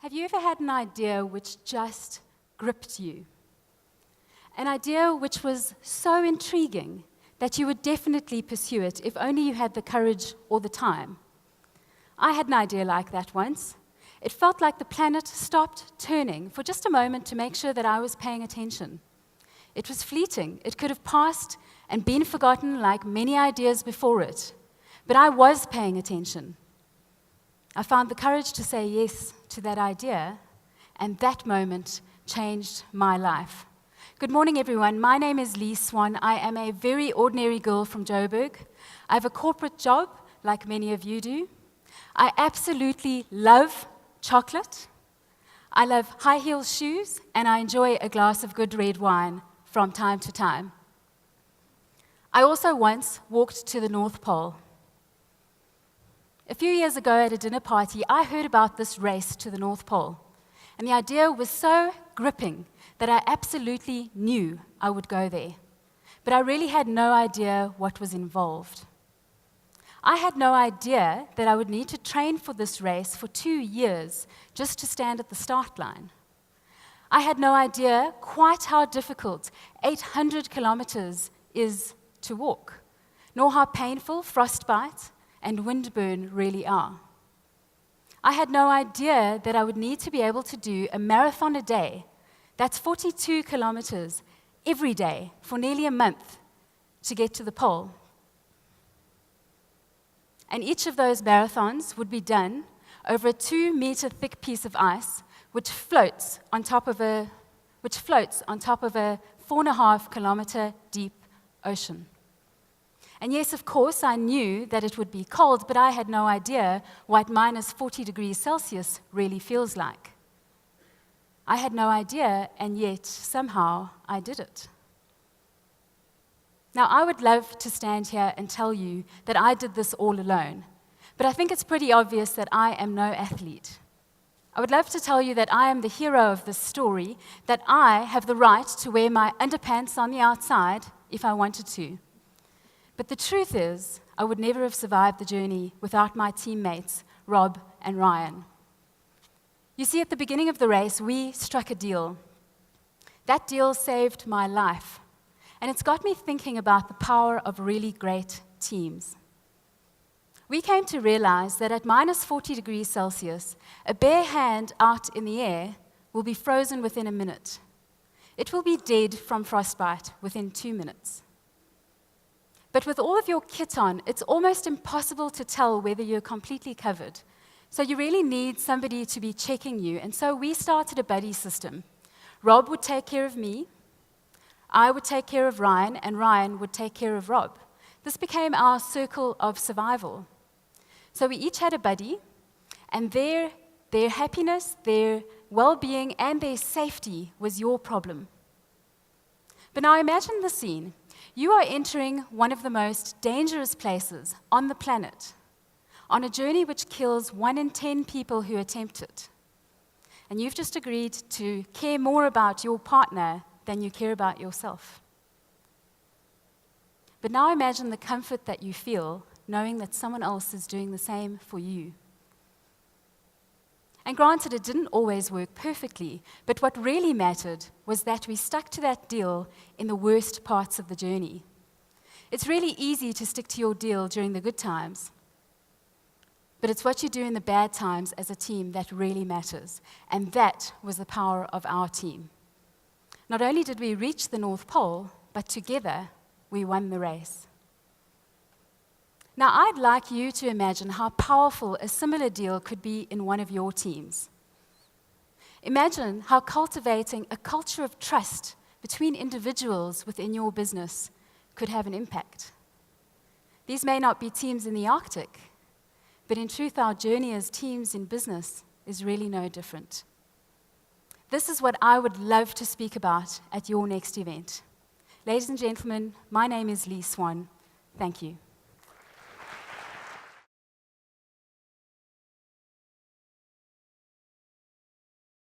Have you ever had an idea which just gripped you? An idea which was so intriguing that you would definitely pursue it if only you had the courage or the time. I had an idea like that once. It felt like the planet stopped turning for just a moment to make sure that I was paying attention. It was fleeting. It could have passed and been forgotten like many ideas before it. But I was paying attention. I found the courage to say yes to that idea, and that moment changed my life. Good morning, everyone. My name is Swan. I am a very ordinary girl from Joburg. I have a corporate job, like many of you do. I absolutely love chocolate. I love high heel shoes, and I enjoy a glass of good red wine from time to time. I also once walked to the North Pole. A few years ago at a dinner party, I heard about this race to the North Pole, and the idea was so gripping that I absolutely knew I would go there. But I really had no idea what was involved. I had no idea that I would need to train for this race for 2 years just to stand at the start line. I had no idea quite how difficult 800 kilometers is to walk, nor how painful frostbite and windburn really are. I had no idea that I would need to be able to do a marathon a day. That's 42 kilometers every day for nearly a month to get to the pole. And each of those marathons would be done over a 2-meter thick piece of ice, which floats on top of a 4.5 kilometer deep ocean. And yes, of course, I knew that it would be cold, but I had no idea what minus 40 degrees Celsius really feels like. I had no idea, and yet somehow I did it. Now, I would love to stand here and tell you that I did this all alone, but I think it's pretty obvious that I am no athlete. I would love to tell you that I am the hero of this story, that I have the right to wear my underpants on the outside if I wanted to. But the truth is, I would never have survived the journey without my teammates, Rob and Ryan. You see, at the beginning of the race, we struck a deal. That deal saved my life. And it's got me thinking about the power of really great teams. We came to realize that at minus 40 degrees Celsius, a bare hand out in the air will be frozen within a minute. It will be dead from frostbite within 2 minutes. But with all of your kit on, it's almost impossible to tell whether you're completely covered. So you really need somebody to be checking you. And so we started a buddy system. Rob would take care of me, I would take care of Ryan, and Ryan would take care of Rob. This became our circle of survival. So we each had a buddy, and their happiness, their well-being, and their safety was your problem. But now imagine the scene. You are entering one of the most dangerous places on the planet, on a journey which kills 1 in 10 people who attempt it. And you've just agreed to care more about your partner than you care about yourself. But now imagine the comfort that you feel knowing that someone else is doing the same for you. And granted, it didn't always work perfectly, but what really mattered was that we stuck to that deal in the worst parts of the journey. It's really easy to stick to your deal during the good times, but it's what you do in the bad times as a team that really matters, and that was the power of our team. Not only did we reach the North Pole, but together we won the race. Now, I'd like you to imagine how powerful a similar deal could be in one of your teams. Imagine how cultivating a culture of trust between individuals within your business could have an impact. These may not be teams in the Arctic, but in truth, our journey as teams in business is really no different. This is what I would love to speak about at your next event. Ladies and gentlemen, my name is Swan. Thank you.